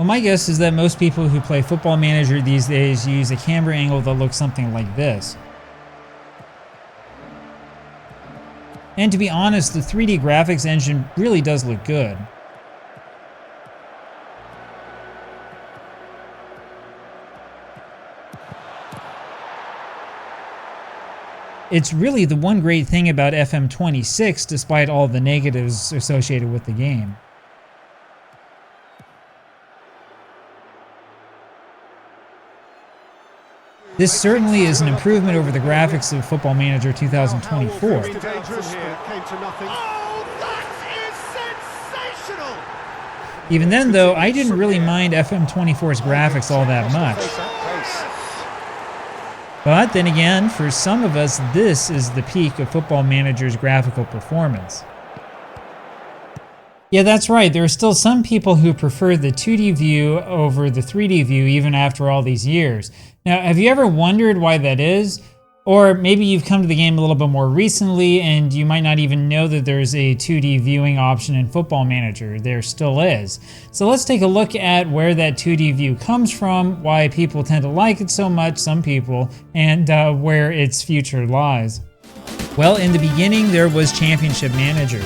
Well, my guess is that most people who play Football Manager these days use a camera angle that looks something like this. And to be honest, the 3D graphics engine really does look good. It's really the one great thing about FM26, despite all the negatives associated with the game. This certainly is an improvement over the graphics of Football Manager 2024. Oh, that is sensational! Even then, though, I didn't really mind FM24's graphics all that much. But then again, for some of us, this is the peak of Football Manager's graphical performance. Yeah, that's right. There are still some people who prefer the 2D view over the 3D view even after all these years. Now, have you ever wondered why that is? Or maybe you've come to the game a little bit more recently and you might not even know that there's a 2D viewing option in Football Manager. There still is. So let's take a look at where that 2D view comes from, why people tend to like it so much, some people, and where its future lies. Well, in the beginning, there was Championship Manager.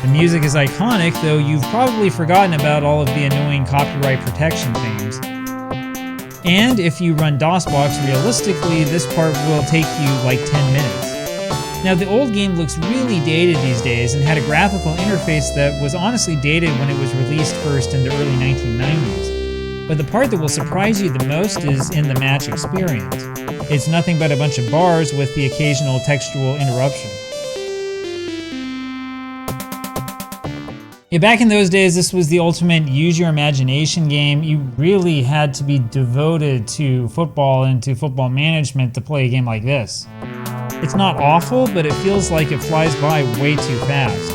The music is iconic, though you've probably forgotten about all of the annoying copyright protection themes. And if you run DOSBox realistically, this part will take you like 10 minutes. Now, the old game looks really dated these days and had a graphical interface that was honestly dated when it was released first in the early 1990s. But the part that will surprise you the most is in the match experience. It's nothing but a bunch of bars with the occasional textual interruption. Yeah, back in those days, this was the ultimate use your imagination game. You really had to be devoted to football and to football management to play a game like this. It's not awful, but it feels like it flies by way too fast.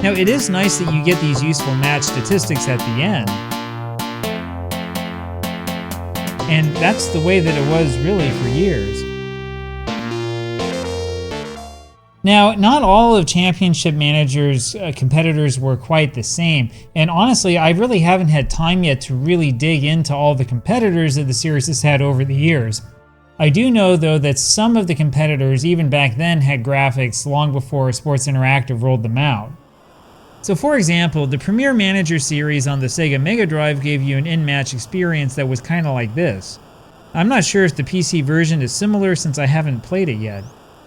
Now, it is nice that you get these useful match statistics at the end. And that's the way that it was really for years. Now, not all of Championship Manager's competitors were quite the same, and honestly, I really haven't had time yet to really dig into all the competitors that the series has had over the years. I do know, though, that some of the competitors, even back then, had graphics long before Sports Interactive rolled them out. So for example, the Premier Manager series on the Sega Mega Drive gave you an in-match experience that was kinda like this. I'm not sure if the PC version is similar since I haven't played it yet.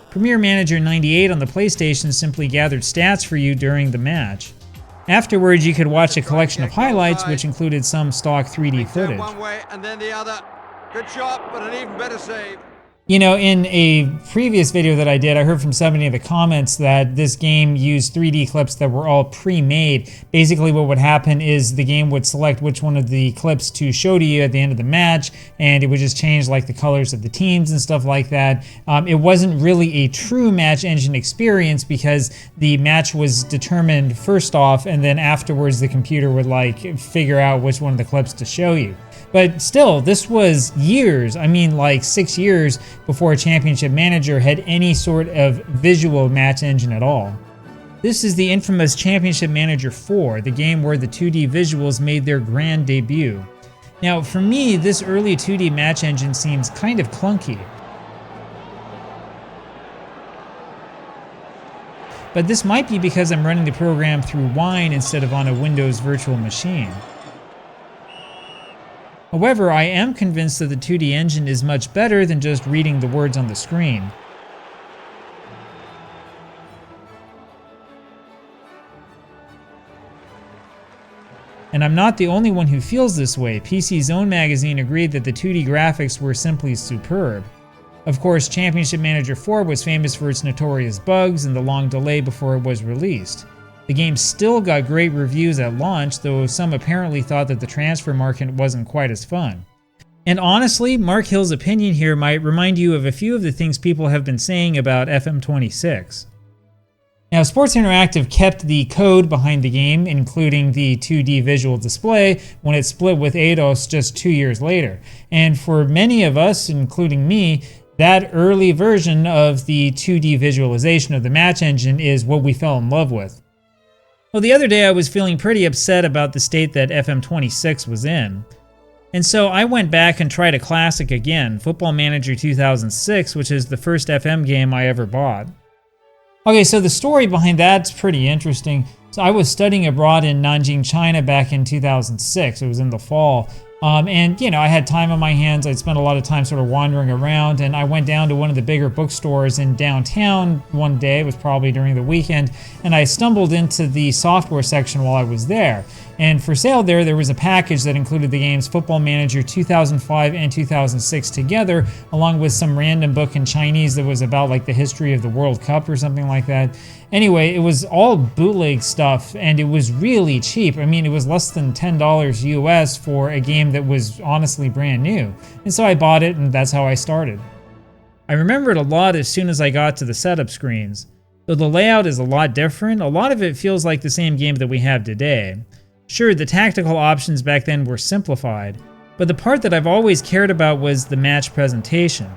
Premier Manager 98 on the PlayStation simply gathered stats for you during the match. Afterwards, you could watch a collection of highlights which included some stock 3D footage. One way and then the other. Good shot, but an even better save. You know, in a previous video that I did, I heard from somebody in the comments that this game used 3D clips that were all pre-made. Basically what would happen is the game would select which one of the clips to show to you at the end of the match, and it would just change like the colors of the teams and stuff like that. It wasn't really a true match engine experience because the match was determined first off, and then afterwards the computer would like figure out which one of the clips to show you. But still, this was years, I mean like 6 years, before Championship Manager had any sort of visual match engine at all. This is the infamous Championship Manager 4, the game where the 2D visuals made their grand debut. Now, for me, this early 2D match engine seems kind of clunky. But this might be because I'm running the program through Wine instead of on a Windows virtual machine. However, I am convinced that the 2D engine is much better than just reading the words on the screen. And I'm not the only one who feels this way. PC Zone magazine agreed that the 2D graphics were simply superb. Of course, Championship Manager 4 was famous for its notorious bugs and the long delay before it was released. The game still got great reviews at launch, though some apparently thought that the transfer market wasn't quite as fun. And honestly, Mark Hill's opinion here might remind you of a few of the things people have been saying about FM26. Now, Sports Interactive kept the code behind the game, including the 2D visual display, when it split with Eidos just 2 years later. And for many of us, including me, that early version of the 2D visualization of the match engine is what we fell in love with. Well, the other day I was feeling pretty upset about the state that FM26 was in. And so I went back and tried a classic again, Football Manager 2006, which is the first FM game I ever bought. Okay, so the story behind that's pretty interesting. So I was studying abroad in Nanjing, China back in 2006. It was in the fall. And, you know, I had time on my hands. I'd spent a lot of time sort of wandering around, and I went down to one of the bigger bookstores in downtown one day. It was probably during the weekend, and I stumbled into the software section while I was there. And for sale there was a package that included the games Football Manager 2005 and 2006 together, along with some random book in Chinese that was about like the history of the World Cup or something like that. Anyway, it was all bootleg stuff, and it was really cheap. I mean, it was less than $10 US for a game that was honestly brand new. And so I bought it, and that's how I started. I remember it a lot as soon as I got to the setup screens. Though the layout is a lot different, a lot of it feels like the same game that we have today. Sure, the tactical options back then were simplified, but the part that I've always cared about was the match presentation.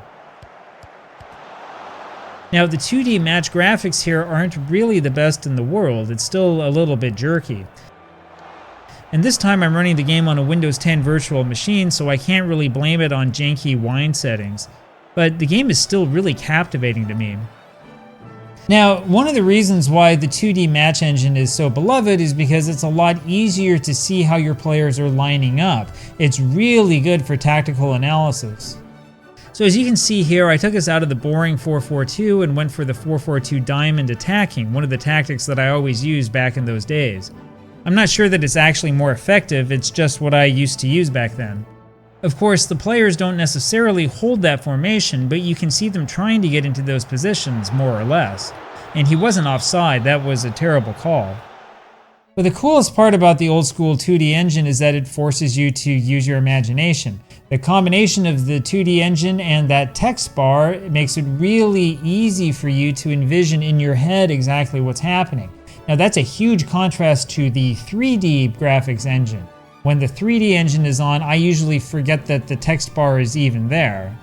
Now, the 2D match graphics here aren't really the best in the world. It's still a little bit jerky. And this time I'm running the game on a Windows 10 virtual machine, so I can't really blame it on janky wine settings. But the game is still really captivating to me. Now, one of the reasons why the 2D match engine is so beloved is because it's a lot easier to see how your players are lining up. It's really good for tactical analysis. So as you can see here, I took us out of the boring 4-4-2 and went for the 4-4-2 diamond attacking, one of the tactics that I always used back in those days. I'm not sure that it's actually more effective, it's just what I used to use back then. Of course, the players don't necessarily hold that formation, but you can see them trying to get into those positions, more or less. And he wasn't offside, that was a terrible call. But the coolest part about the old school 2D engine is that it forces you to use your imagination. The combination of the 2D engine and that text bar makes it really easy for you to envision in your head exactly what's happening. Now that's a huge contrast to the 3D graphics engine. When the 3D engine is on, I usually forget that the text bar is even there.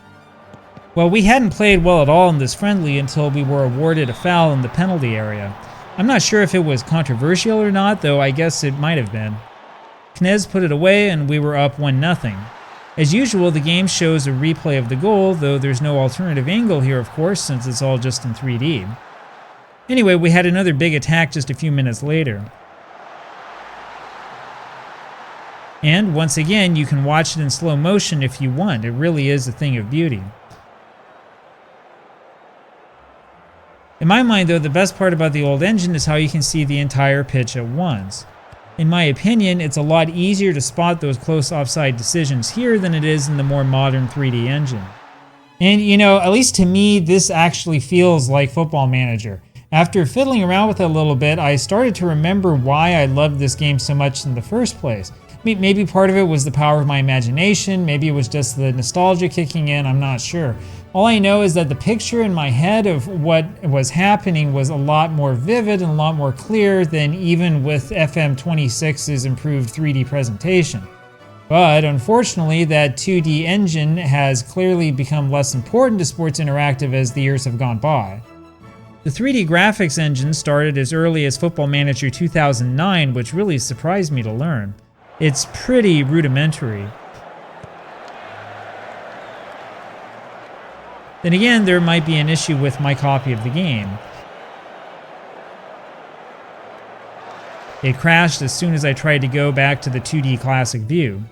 Well, we hadn't played well at all in this friendly until we were awarded a foul in the penalty area. I'm not sure if it was controversial or not, though I guess it might have been. Knez put it away and we were up 1-0. As usual, the game shows a replay of the goal, though there's no alternative angle here, of course, since it's all just in 3D. Anyway, we had another big attack just a few minutes later. And once again, you can watch it in slow motion if you want. It really is a thing of beauty. In my mind, though, the best part about the old engine is how you can see the entire pitch at once. In my opinion, it's a lot easier to spot those close offside decisions here than it is in the more modern 3D engine. And you know, at least to me, this actually feels like Football Manager. After fiddling around with it a little bit, I started to remember why I loved this game so much in the first place. Maybe part of it was the power of my imagination, maybe it was just the nostalgia kicking in, I'm not sure. All I know is that the picture in my head of what was happening was a lot more vivid and a lot more clear than even with FM26's improved 3D presentation. But unfortunately, that 2D engine has clearly become less important to Sports Interactive as the years have gone by. The 3D graphics engine started as early as Football Manager 2009, which really surprised me to learn. It's pretty rudimentary. Then again, there might be an issue with my copy of the game. It crashed as soon as I tried to go back to the 2D classic view.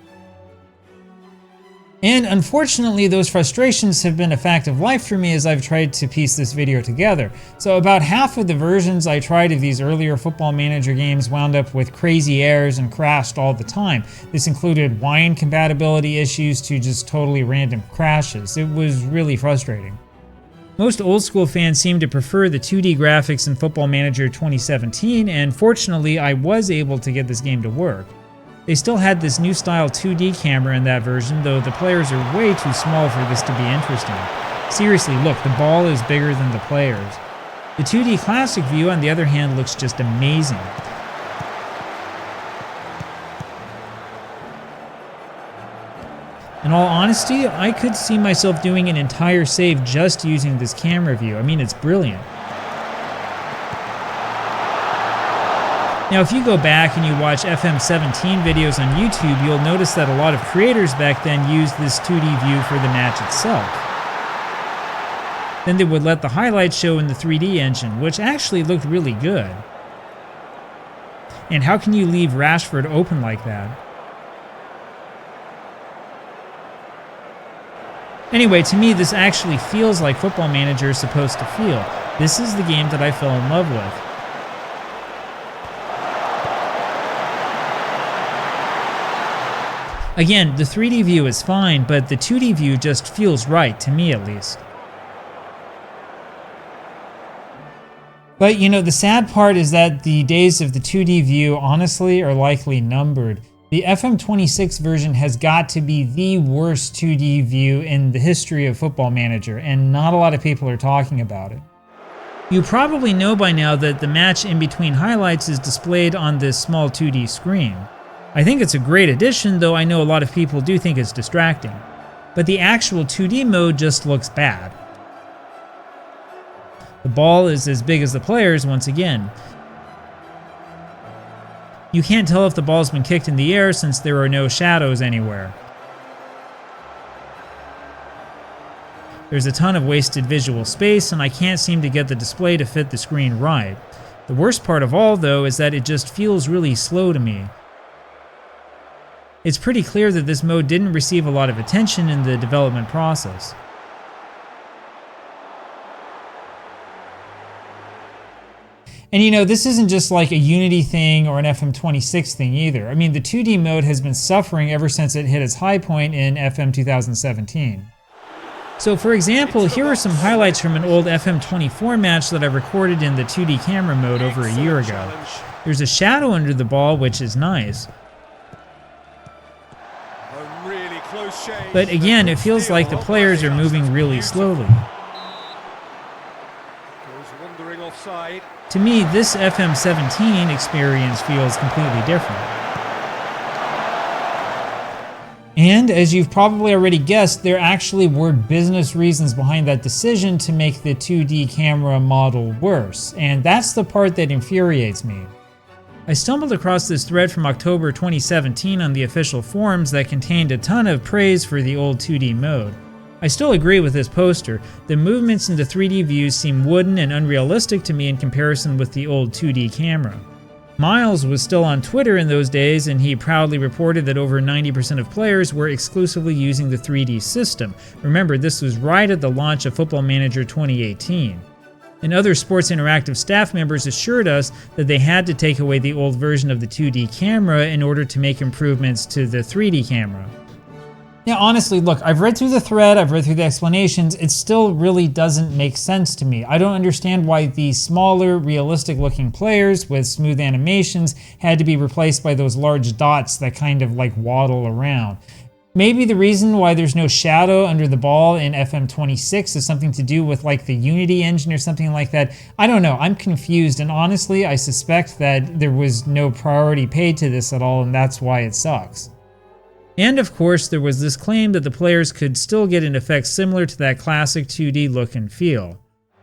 And unfortunately, those frustrations have been a fact of life for me as I've tried to piece this video together. So about half of the versions I tried of these earlier Football Manager games wound up with crazy errors and crashed all the time. This included wine compatibility issues to just totally random crashes. It was really frustrating. Most old school fans seem to prefer the 2D graphics in Football Manager 2017, and fortunately I was able to get this game to work. They still had this new style 2D camera in that version, though the players are way too small for this to be interesting. Seriously, look, the ball is bigger than the players. The 2D classic view, on the other hand, looks just amazing. In all honesty, I could see myself doing an entire save just using this camera view. I mean, it's brilliant. Now, if you go back and you watch FM17 videos on YouTube, you'll notice that a lot of creators back then used this 2D view for the match itself. Then they would let the highlights show in the 3D engine, which actually looked really good. And how can you leave Rashford open like that? Anyway, to me, this actually feels like Football Manager is supposed to feel. This is the game that I fell in love with. Again, the 3D view is fine, but the 2D view just feels right, to me at least. But you know, the sad part is that the days of the 2D view honestly are likely numbered. The FM26 version has got to be the worst 2D view in the history of Football Manager, and not a lot of people are talking about it. You probably know by now that the match in between highlights is displayed on this small 2D screen. I think it's a great addition, though I know a lot of people do think it's distracting. But the actual 2D mode just looks bad. The ball is as big as the players once again. You can't tell if the ball's been kicked in the air since there are no shadows anywhere. There's a ton of wasted visual space, and I can't seem to get the display to fit the screen right. The worst part of all, though, is that it just feels really slow to me. It's pretty clear that this mode didn't receive a lot of attention in the development process. And you know, this isn't just like a Unity thing or an FM26 thing either. I mean, the 2D mode has been suffering ever since it hit its high point in FM 2017. So for example, here are some highlights from an old FM24 match that I recorded in the 2D camera mode over a year ago. There's a shadow under the ball, which is nice. But again, it feels like the players are moving really slowly. To me, this FM17 experience feels completely different. And as you've probably already guessed, there actually were business reasons behind that decision to make the 2D camera model worse, and that's the part that infuriates me. I stumbled across this thread from October 2017 on the official forums that contained a ton of praise for the old 2D mode. I still agree with this poster. The movements in the 3D views seem wooden and unrealistic to me in comparison with the old 2D camera. Miles was still on Twitter in those days, and he proudly reported that over 90% of players were exclusively using the 3D system. Remember, this was right at the launch of Football Manager 2018. And other Sports Interactive staff members assured us that they had to take away the old version of the 2D camera in order to make improvements to the 3D camera. Now honestly, look, I've read through the thread, I've read through the explanations, it still really doesn't make sense to me. I don't understand why these smaller, realistic looking players with smooth animations had to be replaced by those large dots that kind of like waddle around. Maybe the reason why there's no shadow under the ball in FM26 is something to do with like the Unity engine or something like that. I don't know, I'm confused, and honestly I suspect that there was no priority paid to this at all, and that's why it sucks. And of course there was this claim that the players could still get an effect similar to that classic 2D look and feel.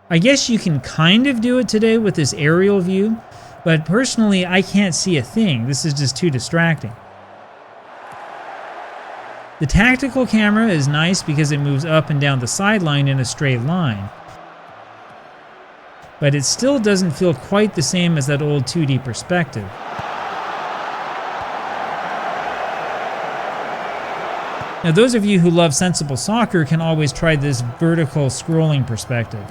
I guess you can kind of do it today with this aerial view, but personally I can't see a thing, this is just too distracting. The tactical camera is nice because it moves up and down the sideline in a straight line. But it still doesn't feel quite the same as that old 2D perspective. Now those of you who love sensible soccer can always try this vertical scrolling perspective.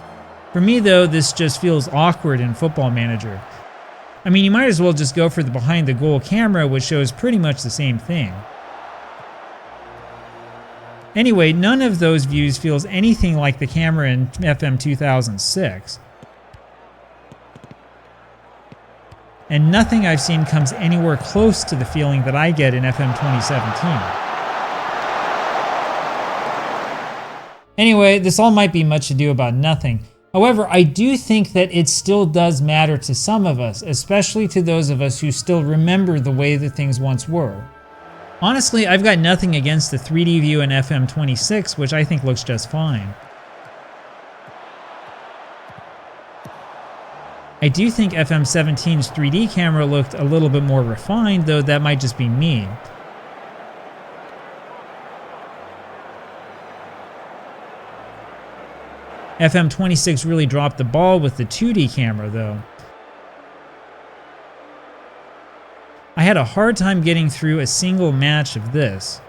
For me though, this just feels awkward in Football Manager. I mean, you might as well just go for the behind the goal camera, which shows pretty much the same thing. Anyway, none of those views feels anything like the camera in FM 2006. And nothing I've seen comes anywhere close to the feeling that I get in FM 2017. Anyway, this all might be much ado about nothing. However, I do think that it still does matter to some of us, especially to those of us who still remember the way that things once were. Honestly, I've got nothing against the 3D view in FM26, which I think looks just fine. I do think FM17's 3D camera looked a little bit more refined, though that might just be me. FM26 really dropped the ball with the 2D camera, though. I had a hard time getting through a single match of this.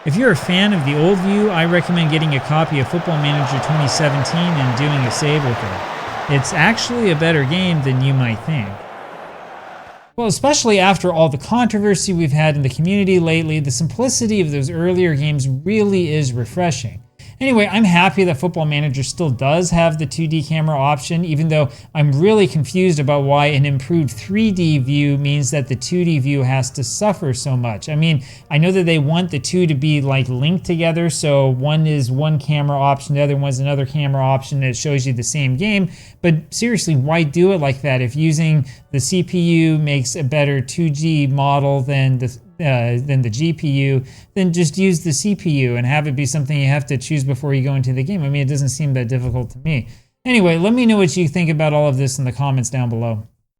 If you're a fan of the old view, I recommend getting a copy of Football Manager 2017 and doing a save with it. It's actually a better game than you might think. Well, especially after all the controversy we've had in the community lately, the simplicity of those earlier games really is refreshing. Anyway, I'm happy that Football Manager still does have the 2D camera option, even though I'm really confused about why an improved 3D view means that the 2D view has to suffer so much. I mean, I know that they want the two to be like linked together, so one is one camera option, the other one's another camera option, and it shows you the same game. But seriously, why do it like that if using the CPU makes a better 2G model than the GPU, then just use the CPU and have it be something you have to choose before you go into the game. I mean, it doesn't seem that difficult to me. Anyway, let me know what you think about all of this in the comments down below.